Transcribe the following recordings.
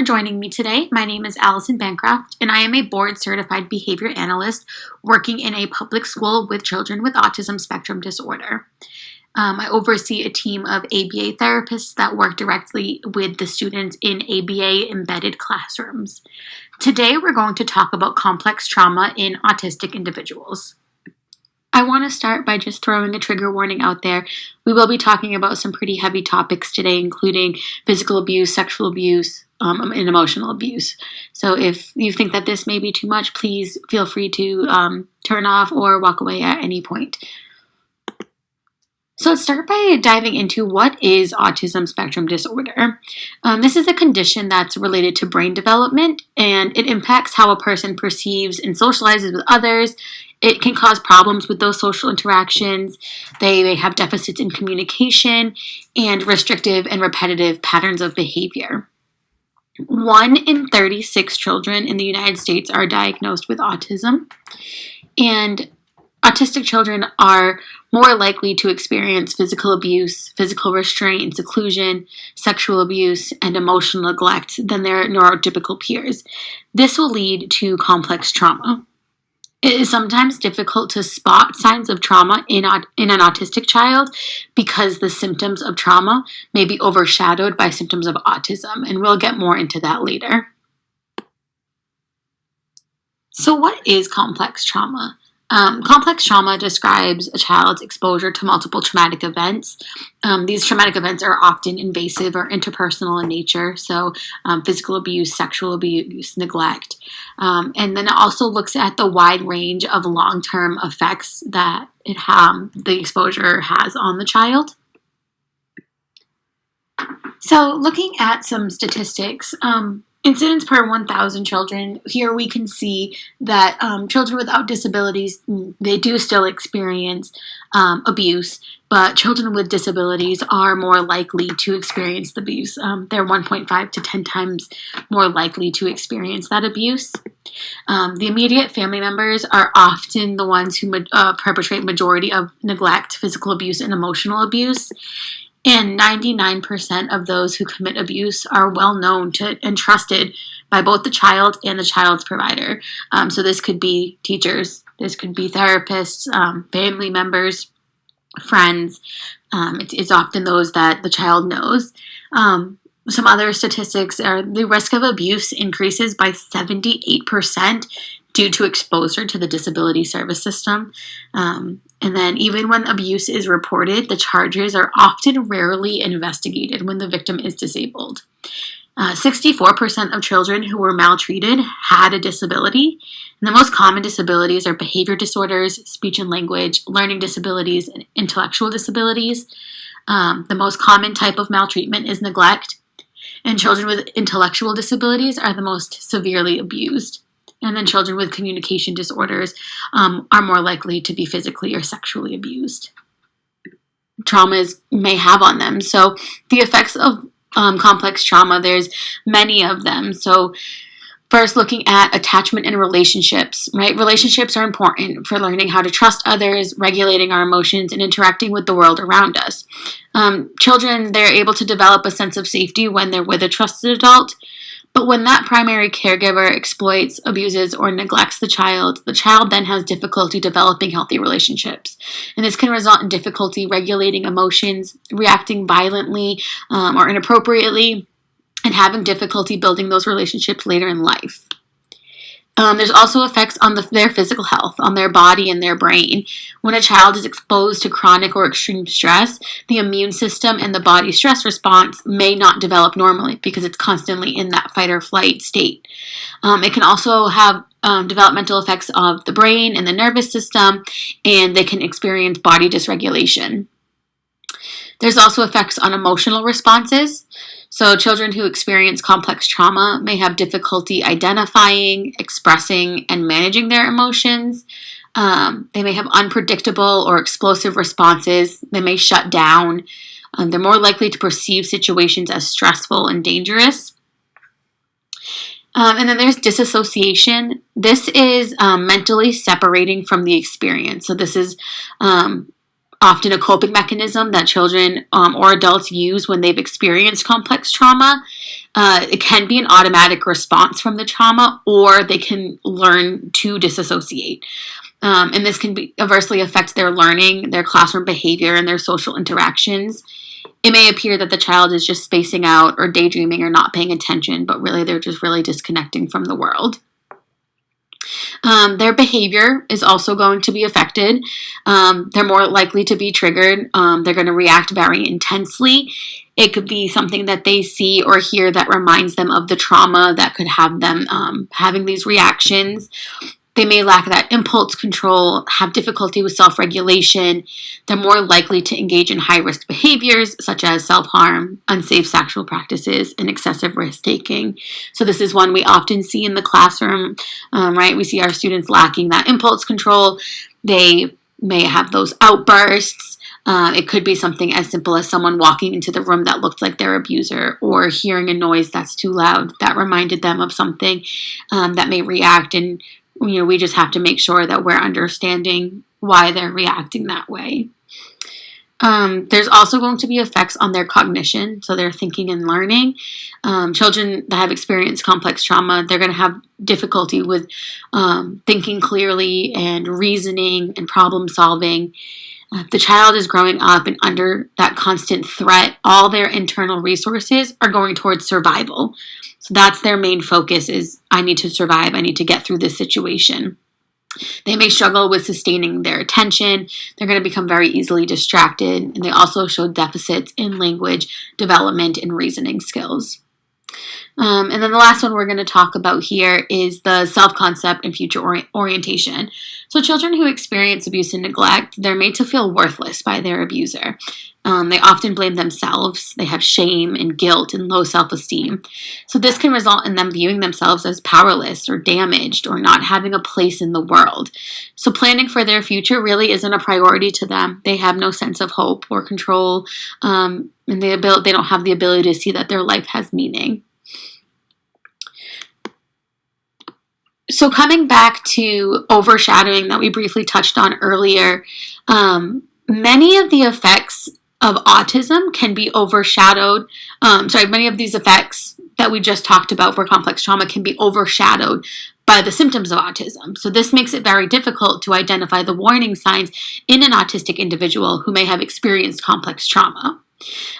joining me today. My name is Allison Bancroft, and I am a board-certified behavior analyst working in a public school with children with autism spectrum disorder. I oversee a team of ABA therapists that work directly with the students in ABA-embedded classrooms. Today, we're going to talk about complex trauma in autistic individuals. I want to start by just throwing a trigger warning out there. We will be talking about some pretty heavy topics today, including physical abuse, sexual abuse, and emotional abuse. So if you think that this may be too much, please feel free to turn off or walk away at any point. So let's start by diving into what is autism spectrum disorder. This is a condition that's related to brain development, and it impacts how a person perceives and socializes with others. It can cause problems with those social interactions. They may have deficits in communication and restrictive and repetitive patterns of behavior. 1 in 36 children in the United States are diagnosed with autism, and autistic children are more likely to experience physical abuse, physical restraint, seclusion, sexual abuse, and emotional neglect than their neurotypical peers. This will lead to complex trauma. It is sometimes difficult to spot signs of trauma in an autistic child because the symptoms of trauma may be overshadowed by symptoms of autism, and we'll get more into that later. So what is complex trauma? Complex trauma describes a child's exposure to multiple traumatic events. These traumatic events are often invasive or interpersonal in nature, so physical abuse, sexual abuse, neglect. And then it also looks at the wide range of long-term effects that the exposure has on the child. So looking at some statistics, incidents per 1,000 children, here we can see that children without disabilities, they do still experience abuse, but children with disabilities are more likely to experience the abuse. They're 1.5 to 10 times more likely to experience that abuse. The immediate family members are often the ones who perpetrate majority of neglect, physical abuse, and emotional abuse. And 99% of those who commit abuse are well known to and trusted by both the child and the child's provider. So this could be teachers, this could be therapists, family members, friends. It's often those that the child knows. Some other statistics are the risk of abuse increases by 78% due to exposure to the disability service system. And then even when abuse is reported, the charges are often rarely investigated when the victim is disabled. 64% of children who were maltreated had a disability. And the most common disabilities are behavior disorders, speech and language, learning disabilities, and intellectual disabilities. The most common type of maltreatment is neglect. And children with intellectual disabilities are the most severely abused. And then children with communication disorders are more likely to be physically or sexually abused. Traumas may have on them. So the effects of complex trauma, there's many of them. So first, looking at attachment and relationships, right? Relationships are important for learning how to trust others, regulating our emotions, and interacting with the world around us. Children, they're able to develop a sense of safety when they're with a trusted adult. But when that primary caregiver exploits, abuses, or neglects the child then has difficulty developing healthy relationships. And this can result in difficulty regulating emotions, reacting violently or inappropriately, and having difficulty building those relationships later in life. There's also effects on their physical health, on their body and their brain. When a child is exposed to chronic or extreme stress, the immune system and the body stress response may not develop normally because it's constantly in that fight or flight state. It can also have developmental effects of the brain and the nervous system, and they can experience body dysregulation. There's also effects on emotional responses. So children who experience complex trauma may have difficulty identifying, expressing, and managing their emotions. They may have unpredictable or explosive responses. They may shut down. They're more likely to perceive situations as stressful and dangerous. And then there's disassociation. This is mentally separating from the experience. So this is often a coping mechanism that children or adults use when they've experienced complex trauma. It can be an automatic response from the trauma, or they can learn to disassociate. And this can adversely affect their learning, their classroom behavior, and their social interactions. It may appear that the child is just spacing out or daydreaming or not paying attention, but really they're just really disconnecting from the world. Their behavior is also going to be affected. They're more likely to be triggered. They're going to react very intensely. It could be something that they see or hear that reminds them of the trauma that could have them having these reactions. They may lack that impulse control, have difficulty with self-regulation. They're more likely to engage in high-risk behaviors such as self-harm, unsafe sexual practices, and excessive risk-taking. So this is one we often see in the classroom, right? We see our students lacking that impulse control. They may have those outbursts. It could be something as simple as someone walking into the room that looked like their abuser, or hearing a noise that's too loud that reminded them of something that may react. And we just have to make sure that we're understanding why they're reacting that way. There's also going to be effects on their cognition, so their thinking and learning. Children that have experienced complex trauma, they're going to have difficulty with thinking clearly and reasoning and problem solving. If the child is growing up and under that constant threat, all their internal resources are going towards survival. So that's their main focus is, I need to survive, I need to get through this situation. They may struggle with sustaining their attention. They're going to become very easily distracted, and they also show deficits in language development and reasoning skills. And then the last one we're going to talk about here is the self-concept and future orientation. So children who experience abuse and neglect, they're made to feel worthless by their abuser. They often blame themselves. They have shame and guilt and low self-esteem. So this can result in them viewing themselves as powerless or damaged or not having a place in the world. So planning for their future really isn't a priority to them. They have no sense of hope or control, and they don't have the ability to see that their life has meaning. So coming back to overshadowing that we briefly touched on earlier, many of the effects of autism can be overshadowed. Many of these effects that we just talked about for complex trauma can be overshadowed by the symptoms of autism. So this makes it very difficult to identify the warning signs in an autistic individual who may have experienced complex trauma.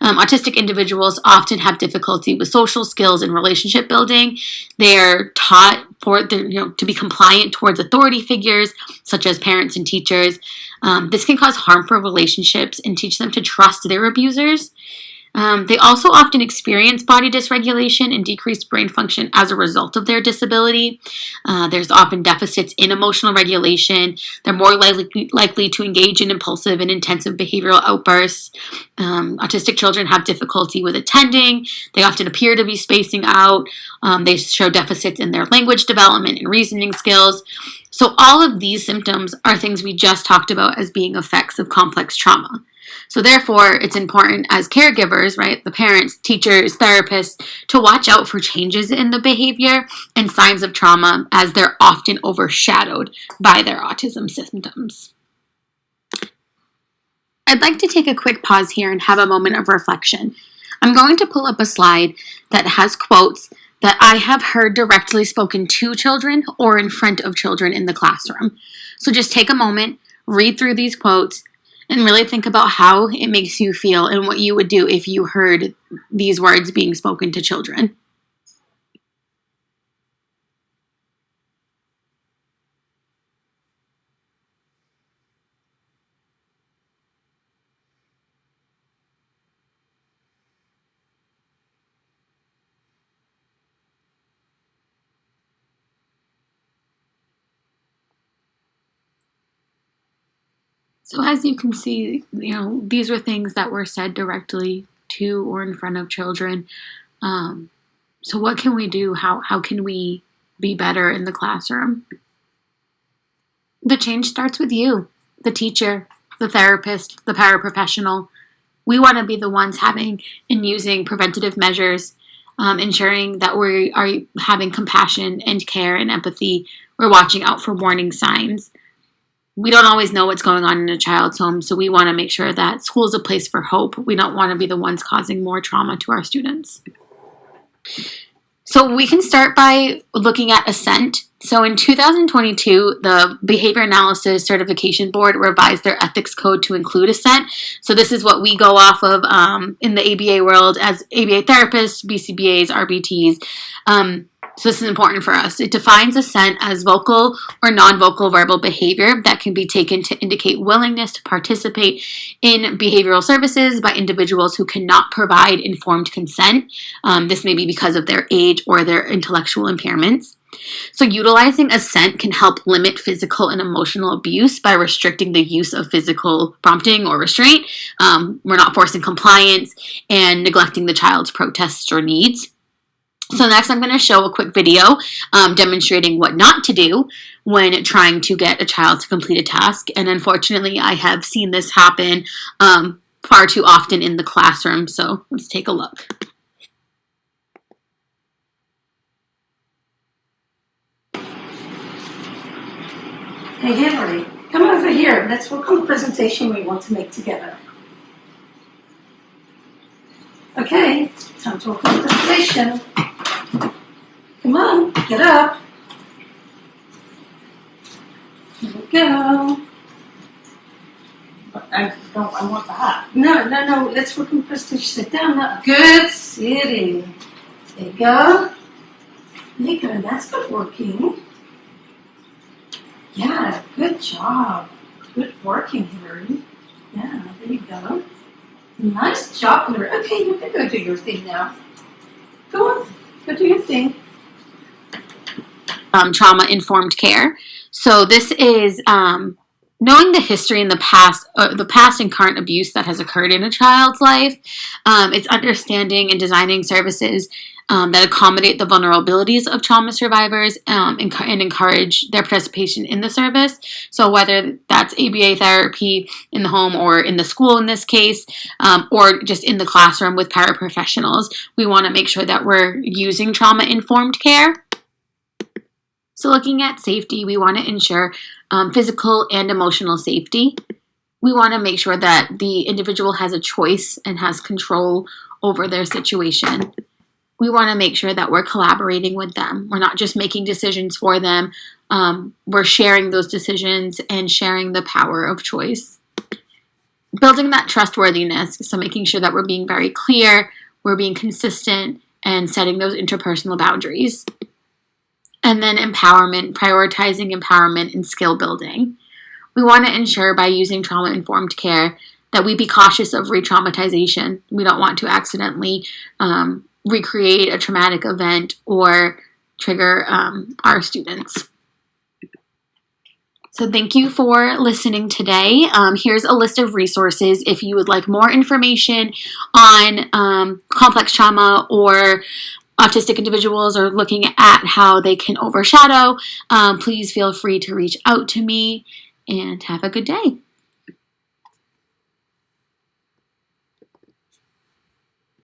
Autistic individuals often have difficulty with social skills and relationship building. They're taught to be compliant towards authority figures, such as parents and teachers. This can cause harmful relationships and teach them to trust their abusers. They also often experience body dysregulation and decreased brain function as a result of their disability. There's often deficits in emotional regulation. They're more likely to engage in impulsive and intensive behavioral outbursts. Autistic children have difficulty with attending. They often appear to be spacing out. They show deficits in their language development and reasoning skills. So all of these symptoms are things we just talked about as being effects of complex trauma. So therefore, it's important as caregivers, right, the parents, teachers, therapists, to watch out for changes in the behavior and signs of trauma as they're often overshadowed by their autism symptoms. I'd like to take a quick pause here and have a moment of reflection. I'm going to pull up a slide that has quotes that I have heard directly spoken to children or in front of children in the classroom. So just take a moment, read through these quotes, and really think about how it makes you feel and what you would do if you heard these words being spoken to children. So as you can see, these are things that were said directly to or in front of children. So what can we do? How can we be better in the classroom? The change starts with you, the teacher, the therapist, the paraprofessional. We want to be the ones having and using preventative measures, ensuring that we are having compassion and care and empathy. We're watching out for warning signs. We don't always know what's going on in a child's home, so we want to make sure that school is a place for hope. We don't want to be the ones causing more trauma to our students. So we can start by looking at assent. So in 2022, the Behavior Analysis Certification Board revised their ethics code to include assent. So this is what we go off of in the ABA world as ABA therapists, BCBAs, RBTs. So this is important for us. It defines assent as vocal or non-vocal verbal behavior that can be taken to indicate willingness to participate in behavioral services by individuals who cannot provide informed consent. This may be because of their age or their intellectual impairments. So utilizing assent can help limit physical and emotional abuse by restricting the use of physical prompting or restraint. We're not forcing compliance and neglecting the child's protests or needs. So next I'm going to show a quick video demonstrating what not to do when trying to get a child to complete a task. And unfortunately, I have seen this happen far too often in the classroom. So let's take a look. Hey Henry, come over here. Let's work on the presentation we want to make together. Okay, time to work on the presentation. Come on, get up. Here we go. I want that. No. Let's work on the presentation. Sit down now. Good sitting. There you go. There you go. That's good working. Yeah, good job. Good working, Hillary. Yeah, there you go. Nice job, Hillary. Okay, you can go do your thing now. Go on, go do your thing. Trauma-informed care. So this is knowing the history and the past and current abuse that has occurred in a child's life. It's understanding and designing services that accommodate the vulnerabilities of trauma survivors and encourage their participation in the service. So whether that's ABA therapy in the home or in the school in this case, or just in the classroom with paraprofessionals, we want to make sure that we're using trauma-informed care. So looking at safety, we want to ensure physical and emotional safety. We want to make sure that the individual has a choice and has control over their situation. We want to make sure that we're collaborating with them. We're not just making decisions for them. We're sharing those decisions and sharing the power of choice. Building that trustworthiness, so making sure that we're being very clear, we're being consistent, and setting those interpersonal boundaries. And then empowerment, prioritizing empowerment and skill building. We want to ensure by using trauma-informed care that we be cautious of re-traumatization. We don't want to accidentally recreate a traumatic event or trigger our students. So thank you for listening today. Here's a list of resources if you would like more information on complex trauma or autistic individuals or looking at how they can overshadow. Please feel free to reach out to me and have a good day.